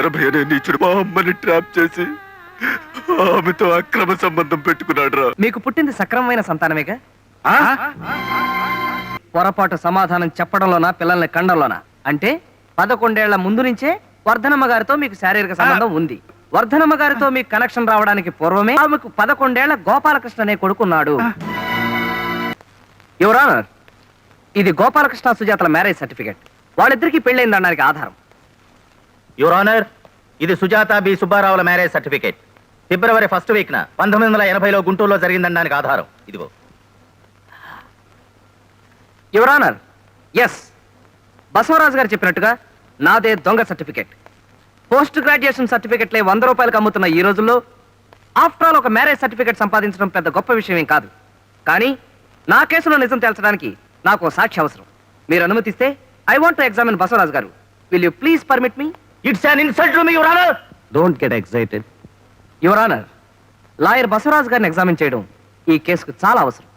శరభయ్య అనే నీచుడు మా అమ్మని ట్రాప్ చేసి ఆమెతో అక్రమ సంబంధం పెట్టుకున్నాడు రా. మీకు పుట్టింది సక్రమమైన సంతానమేగా? పొరపాటు సమాధానం చెప్పడంలోనా పిల్లల్ని కండంలోనా? అంటే 11 ఏళ్ల ముందు నుంచే వర్ధనమ్మ గారితో మీకు శారీరక సంబంధం ఉంది. వర్ధనమ్మ గారితో మీకు కనెక్షన్ రావడానికి పూర్వమే ఆమెకు 11 ఏళ్ల గోపాలకృష్ణ అనే కొడుకున్నాడు. యువర్ ఆనర్, ఇది గోపాలకృష్ణ సుజాతల మ్యారేజ్ సర్టిఫికెట్. వాళ్ళిద్దరికీ పెళ్ళైందనడానికి ఆధారం. యువర్ ఆనర్, ఇది సుజాత బి సుబ్బారావుల మ్యారేజ్ సర్టిఫికేట్. ఫిబ్రవరి 1st వీక్న 1980లో గుంటూరులో జరిగిందనడానికి ఆధారం ఇదిగో. యువర్ ఆనర్, ఎస్, బసవరాజు గారు చెప్పినట్టుగా నాదే దొంగ సర్టిఫికెట్. పోస్ట్ గ్రాడ్యుయేషన్ సర్టిఫికెట్లే 100 రూపాయలకు అమ్ముతున్న ఈ రోజుల్లో ఆఫ్టర్ ఆల్ ఒక మ్యారేజ్ సర్టిఫికెట్ సంపాదించడం పెద్ద గొప్ప విషయం ఏం కాదు. కానీ నా కేసులో నిజం తేల్చడానికి నాకు సాక్షి అవసరం. మీరు అనుమతిస్తే I want to examine Basavaraju garu. Will you please permit me? It's an insult to me your honour. Don't get excited. Your honour, lawyer Basavaraju గారిని ఎగ్జామిన్ చేయడం ఈ కేసుకు చాలా అవసరం.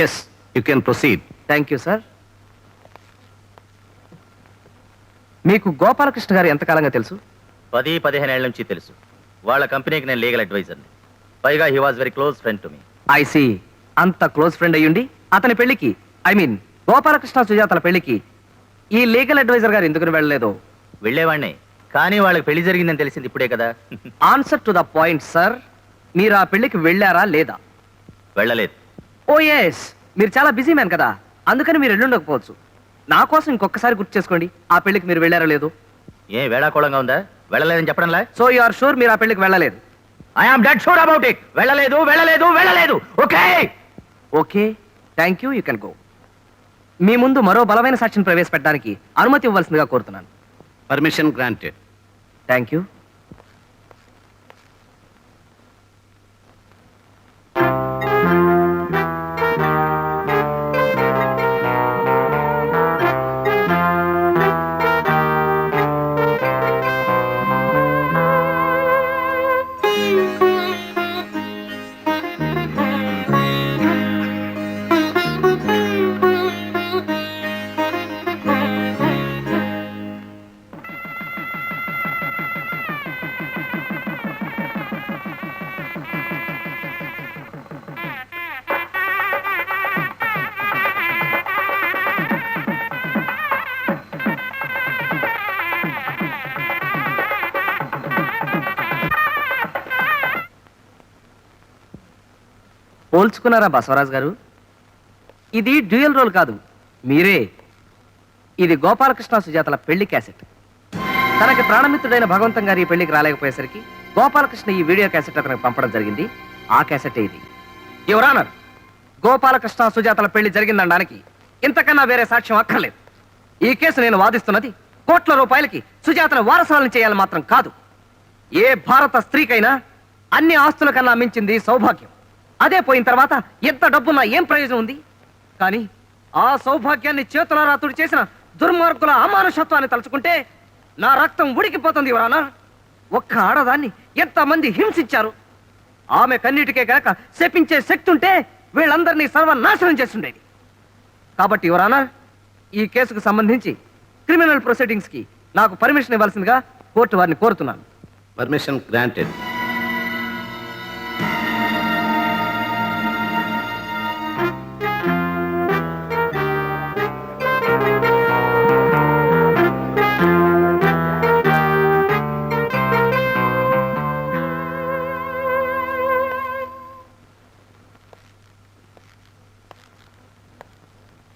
Yes, you can proceed. Thank you sir. మీకు గోపాలకృష్ణ గారు ఎంతకాలంగా తెలుసు? 10-15 ఏళ్ల నుంచి తెలుసు. వాళ్ళ కంపెనీకి నేను లీగల్ అడ్వైజర్ని. పైగా he was very close friend to me. I see. అంత క్లోజ్ ఫ్రెండ్ అయ్యుండి అతని పెళ్లికి, ఐ మీన్ గోపాలకృష్ణ సుజాతల పెళ్లికి ఈ లీగల్ అడ్వైజర్ గారు ఎందుకు వెళ్ళలేదు? వెళ్ళేవాడిని, కానీ వాళ్ళకి పెళ్లి జరిగిందని తెలిసింది ఇప్పుడే కదా. Answer to the point sir. మీరు ఆ పెళ్లికి వెళ్ళారా లేదా? వెళ్ళలేదు. ఓ ఎస్, మీరు చాలా బిజీ మ్యాన్ కదా, అందుకని మీరు వెళ్ళుండకపోవచ్చు. నా కోసం ఇంకొకసారి గుర్తు చేసుకోండి, ఆ పెళ్లికి మీరు వెళ్ళారో లేదు. ఏ వేళాకోళంగా ఉందా? వెళ్ళలేదని చెప్పడంలా? సో యు ఆర్ షూర్ మీరు ఆ పెళ్లికి వెళ్ళలేదు? I am dead sure about it. వెళ్ళలేదు, వెళ్ళలేదు, వెళ్ళలేదు. Okay okay, thank you, you can go. మీ ముందు మరో బలమైన సాక్షిని ప్రవేశపెట్టడానికి అనుమతి ఇవ్వాల్సిందిగా కోరుతున్నాను. Permission granted. Thank you. పోల్చుకున్నారా బసవరాజు గారు? ఇది డ్యూయల్ రోల్ కాదు, మీరే. ఇది గోపాలకృష్ణ సుజాతల పెళ్లి క్యాసెట్. తనకి ప్రాణమిత్రుడైన భగవంతం గారు ఈ పెళ్లికి రాలేకపోయేసరికి గోపాలకృష్ణ ఈ వీడియో క్యాసెట్ అతనికి పంపడం జరిగింది. ఆ క్యాసెట్ ఇది. యువర్ ఆనర్, గోపాలకృష్ణ సుజాతల పెళ్లి జరిగిందనడానికి ఇంతకన్నా వేరే సాక్ష్యం అక్కర్లేదు. ఈ కేసు నేను వాదిస్తున్నది కోట్ల రూపాయలకి సుజాతను వారసులను చేయాలని మాత్రం కాదు. ఏ భారత స్త్రీకైనా అన్ని ఆస్తుల కన్నా మించింది సౌభాగ్యం. అదే పోయిన తర్వాత ఎంత డబ్బున్నా ఏం ప్రయోజనం ఉంది? కానీ ఆ సౌభాగ్యాన్ని చేతులారా తుడి చేసిన దుర్మార్గుల అమానుషత్వాన్ని తలుచుకుంటే నా రక్తం ఉడికిపోతుంది. యువరానా, ఒక్క ఆడదాన్ని ఎంతమంది హింసించారు. ఆమె కన్నిటికే గనక శపించే శక్తి ఉంటే వీళ్ళందరినీ సర్వనాశనం చేస్తుండేది. కాబట్టి యువరానా, ఈ కేసుకు సంబంధించి క్రిమినల్ ప్రొసీడింగ్స్ కి నాకు పర్మిషన్ ఇవ్వాల్సిందిగా కోర్టు వారిని కోరుతున్నాను. Permission granted.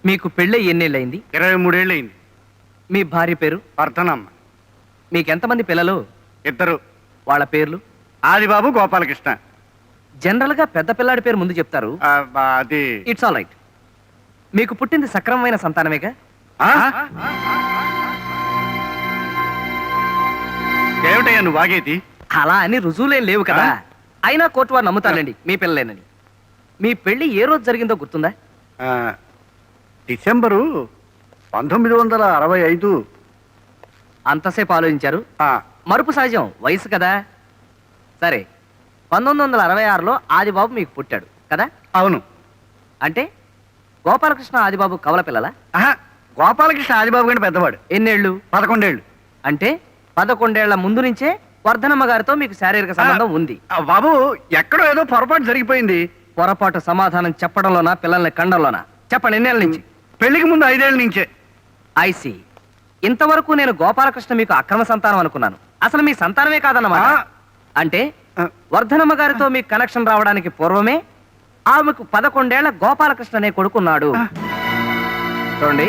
మీకు పెళ్ళి ఎన్నేళ్ళయింది? 23 ఏళ్ళయింది. మీ భార్య పేరు? వర్ధనమ్మ. మీకెంతమంది పిల్లలు? 2. వాళ్ళ పేర్లు? ఆదిబాబు, గోపాలకృష్ణ. జనరల్ గా పెద్ద పిల్లాడి పేరు ముందు చెప్తారు. అది ఇట్స్ ఆల్ రైట్. మీకు పుట్టింది సక్రమమైన సంతానమేగా? ఏమిటయ్యా నువ్వు వాగేది? అలా అని రుజువులేం లేవు కదా. అయినా కోర్టు వారు నమ్ముతారండి మీ పిల్లలేనని. మీ పెళ్లి ఏ రోజు జరిగిందో గుర్తుందా? డిసెంబరు 1965. అంతసేపు ఆలోచించారు? మరుపు సహజం, వయసు కదా. సరే, 1966లో ఆదిబాబు మీకు పుట్టాడు కదా? అవును. అంటే గోపాలకృష్ణ ఆదిబాబు కవల పిల్లలా? గోపాలకృష్ణ ఆదిబాబు కంటే పెద్దవాడు. ఎన్నేళ్ళు? 11 ఏళ్ళు. అంటే 11 ఏళ్ల ముందు నుంచే వర్ధనమ్మ గారితో మీకు శారీరక సంబంధం ఉంది. బాబు ఎక్కడో ఏదో పొరపాటు జరిగిపోయింది. పొరపాటు సమాధానం చెప్పడంలోనా పిల్లల్ని కండంలోనా? చెప్పండి, ఎన్నేళ్ళ నుంచి? పెళ్లికి ముందు 5 ఏళ్ల నుంచే. ఐసి. ఇంతవరకు నేను గోపాలకృష్ణ మీకు అక్రమ సంతానం అనుకున్నాను. అసలు మీ సంతానమే కాదన్నమాట. ఆ. అంటే వర్ధనమ్మ గారితో మీకు కనెక్షన్ రావడానికి పూర్వమే ఆమెకు 11 ఏళ్ల గోపాలకృష్ణ అనే కొడుకున్నాడు. చూడండి,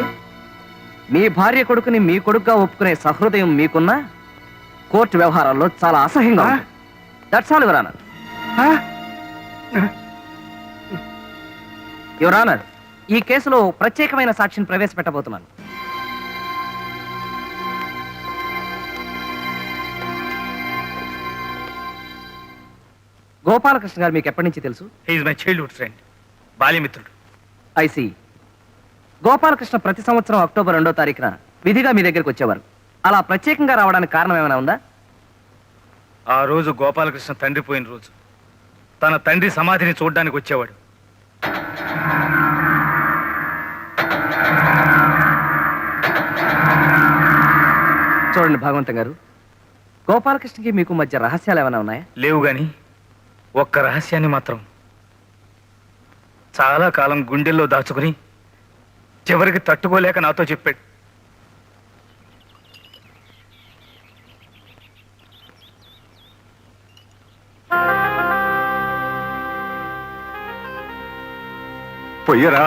మీ భార్య కొడుకుని మీ కొడుకుగా ఒప్పుకునే సహృదయం మీకున్నా కోర్టు వ్యవహారాల్లో చాలా అసహ్యంగా ఉంది. That's all your honour. Your honour, ఈ కేసులో ప్రత్యేకమైన సాక్షిని ప్రవేశపెట్టబోతున్నాను. గోపాలకృష్ణ గారు మీకు ఎప్పటి నుంచి తెలుసు? ఈజ్ మై చైల్డ్హుడ్ ఫ్రెండ్, బాల్యమిత్రుడు. ఐసి. గోపాలకృష్ణ ప్రతి సంవత్సరం అక్టోబర్ 2వ తారీఖున విధిగా మీ దగ్గరికి వచ్చేవారు. అలా ప్రత్యేకంగా రావడానికి కారణం ఏమైనా ఉందా? ఆ రోజు గోపాలకృష్ణ తండ్రి పోయిన రోజు. తన తండ్రి సమాధిని చూడడానికి వచ్చేవాడు. చూడండి భగవంతం గారు, గోపాలకృష్ణకి మీకు మధ్య రహస్యాలు ఏమైనా ఉన్నాయా? లేవు గాని ఒక్క రహస్యాన్ని మాత్రం చాలా కాలం గుండెల్లో దాచుకుని చివరికి తట్టుకోలేక నాతో చెప్పాడు. పొయ్యరా.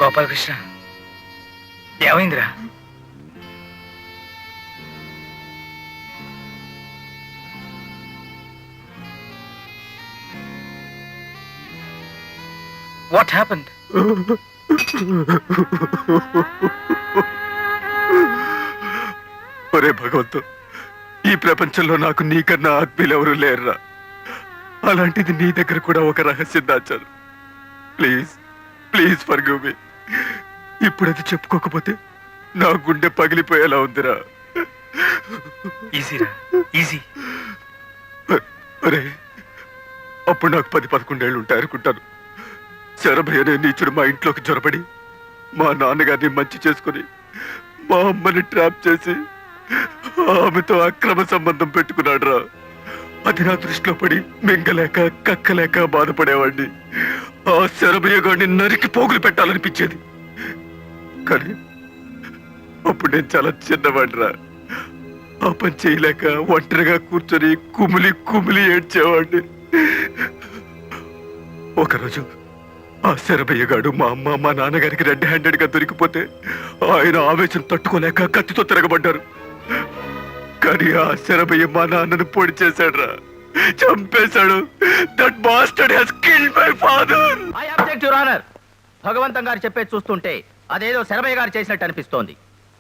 గోపాలకృష్ణ, ఏమైందిరా? What happened? ఒరే భగవంతు, ఈ ప్రపంచంలో నాకు నీకన్నా ఆత్మీయులెవరూ లేరురా. అలాంటిది నీ దగ్గర కూడా ఒక రహస్యం దాచాను. Please please forgive me. ఇప్పుడు అది చెప్పుకోకపోతే నా గుండె పగిలిపోయేలా ఉందిరా. ఈజీరా, ఈజీ. అరే, అప్పుడు నాకు 10-11 ఏళ్ళు ఉంటాయనుకుంటాను. శరభయ్య అనే నీచుడు మా ఇంట్లోకి జొరబడి మా నాన్నగారిని మంచి చేసుకుని మా అమ్మని ట్రాప్ చేసి ఆమెతో అక్రమ సంబంధం పెట్టుకున్నాడు రా. అది నా దృష్టిలో పడి మింగలేక కక్కలేక బాధపడేవాడిని. ఆ శరభయ్య గారిని నరికి పోగులు పెట్టాలనిపించేది. కానీ అప్పుడు నేను చాలా చిన్నవాడిరా. ఆ పని చేయలేక ఒంటరిగా కూర్చొని కుమిలి కుమిలి ఏడ్చేవాడిని. ఒకరోజు ఆ శరభయ్య గాడు మా అమ్మ మా నాన్నగారికి రెడ్ హ్యాండెడ్ గా దొరికిపోతే ఆయన ఆవేశం తట్టుకోలేక కత్తితో తిరగబడ్డారు. కానీ ఆ శరభయ్య మా నాన్నను పొడి చేశాడు, చంపేశాడు. That bastard has killed my father. I object your honour. Bhagavantham garu చెప్పేది చూస్తుంటే అదేదో శరభయ్య గారు చేసినట్టు అనిపిస్తోంది.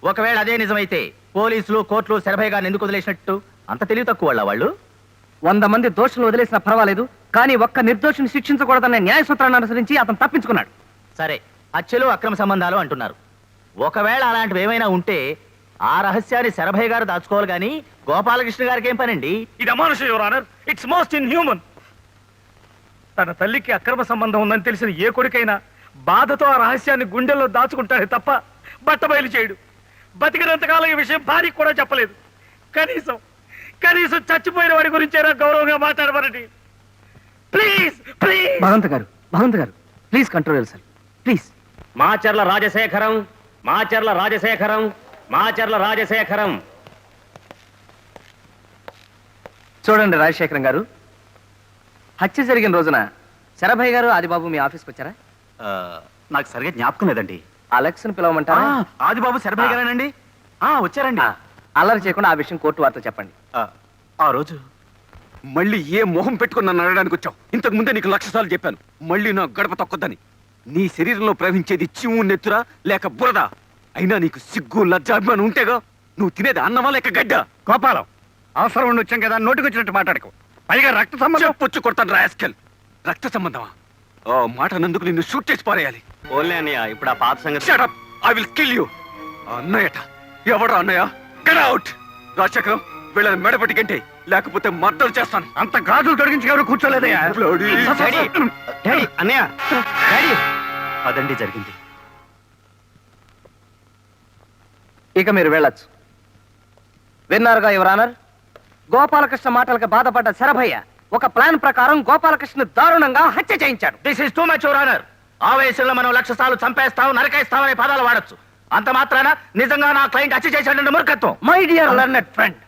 ఒకవేళ అదే నిజమైతే పోలీసులు కోర్టులు శరభయ్య గారిని ఎందుకు వదిలేసినట్టు? అంత తెలివి తక్కువ వాళ్ళు. 100 మంది దోషులు వదిలేసినా పర్వాలేదు, కానీ ఒక్క నిర్దోషిని శిక్షించకూడదనే న్యాయ సూత్రాన్ని అనుసరించి అతను తప్పించుకున్నాడు. సరే, హత్యలు అక్రమ సంబంధాలు అంటున్నారు. ఒకవేళ అలాంటివి ఏమైనా ఉంటే ఆ రహస్యాన్ని శరభయ్య గారు దాచుకోవాలి కానీ గోపాలకృష్ణ గారికి ఏం పనండి? ఇది అమానుషం your honour. It's most inhuman. తన తల్లికి అక్రమ సంబంధం ఉందని తెలిసిన ఏ కొడుకైనా బాధతో ఆ రహస్యాన్ని గుండెల్లో దాచుకుంటాడే తప్ప బట్టబయలు చేయడు. బతికినంతకాలం ఈ విషయం భార్యకు కూడా చెప్పలేదు. కనీసం కనీసం చచ్చిపోయిన వాడి గురించేనా గౌరవంగా మాట్లాడమనండి. Please please. Bhagavanta garu please control yourself please. Macharla Rajasekharam, Macharla Rajasekharam, Macharla Rajasekharam. చూడండి రాజశేఖరం గారు, హత్య జరిగిన రోజున శరభయ్య గారు ఆదిబాబు మీ ఆఫీస్కి వచ్చారా? నాకు సరిగా జ్ఞాపకం లేదండి. అలెక్స్ ని పిలవమంటారా? ఆదిబాబు శరభయ్య గారేనండి. వచ్చారండి. అల్లరి చేయకుండా ఆ విషయం కోర్టు వారితో చెప్పండి. ఆ రోజు మళ్ళీ ఏ మొహం పెట్టుకుని నన్ను అడగడానికి వచ్చావు? ఇంతకు ముందే నీకు 1,00,000 సార్లు చెప్పాను, మళ్ళీ నా గడప తొక్కొద్దని. నీ శరీరంలో ప్రవహించేది చివు నెత్తురా లేక బురద? అయినా నీకు సిగ్గు లజ్జాభిమానం ఉంటేగా. నువ్వు తినేది అన్నమా లేక గడ్డ? గోపాలం, అవసరం ఉండి వచ్చాం కదా, నోటికి వచ్చినట్టు మాట్లాడుకో. పైగా రక్త సంబంధం పొచ్చు కొడతాను రాస్కెల్. రక్త సంబంధమా? ఆ మాట నందుకు నిన్ను షూట్ చేసి పారేయాలి. ఓన్లీ అన్నయ్య, ఇప్పుడు ఆ పాత సంగతి. Shut up! I will kill you. అన్నయ్యట ఎవడా అన్నయ్య? Get out! రాజశేఖరం, వీళ్ళని మెడపట్టి గంటే లేకపోతే మద్దతు చేస్తాను. అంత గాజులు తొడిగించి ఎవరు కూర్చోలేదయ్యా. బ్లడీ. డాడీ అన్నయ్య డాడీ అదండి జరిగింది. ఇక మీరు వెళ్ళొచ్చు. విన్నారుగా యువర్ ఆనర్, గోపాలకృష్ణ మాటలకు బాధపడ్డ శరభయ్య ఒక ప్లాన్ ప్రకారం గోపాలకృష్ణ దారుణంగా హత్య చేయించాడు. This is too much your honour. ఆవేశంలో మనం 1,00,000 సార్లు చంపేస్తాం, నరకేస్తాం అనే పదాలు వాడచ్చు. అంత మాత్రాన నిజంగా నా క్లయింట్ హత్య చేశాడంటే మూర్ఖత్వం. మై డియర్ లర్నెడ్ ఫ్రెండ్,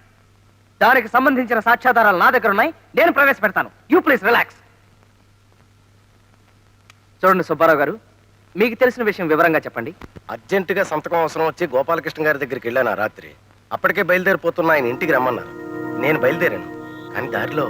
దానికి సంబంధించిన సాక్ష్యాధారాలు నా దగ్గర ఉన్నాయి. నేను ప్రవేశపెడతాను. You please relax. చూడండి సుబ్బారావు గారు, మీకు తెలిసిన విషయం వివరంగా చెప్పండి. అర్జెంటుగా సంతకం అవసరం వచ్చి గోపాలకృష్ణ గారి దగ్గరికి వెళ్ళాను ఆ రాత్రి. అప్పటికే బయలుదేరిపోతున్న ఆయన ఇంటికి రమ్మన్నారు. నేను బయలుదేరాను, కానీ దారిలో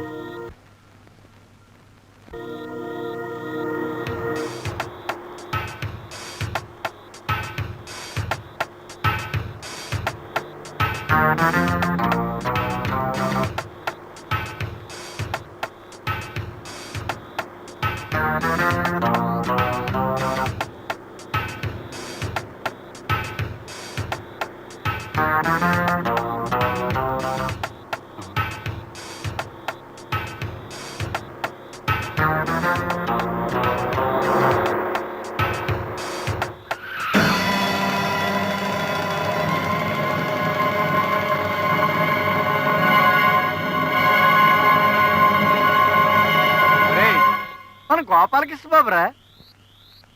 మన గోపాలకృష్ణ బాబురా,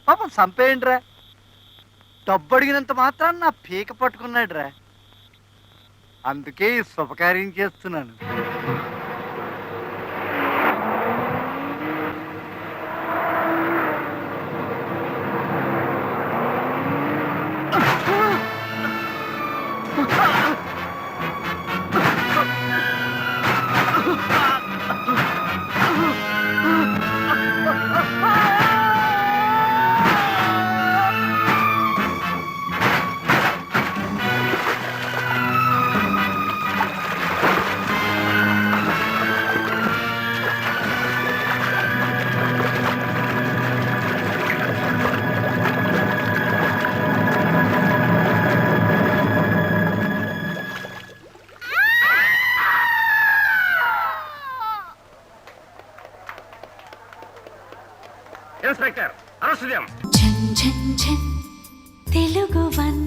పాపం చంపేయండిరా. డబ్బు అడిగినంత మాత్రాన్ని నా పీక పట్టుకున్నాడురా. అందుకే ఈ శుభకార్యం చేస్తున్నాను. ఇన్స్పెక్టర్ అరెస్ట్ చేయం. ఝన్ ఝన్ ఝన్ తెలుగు వన్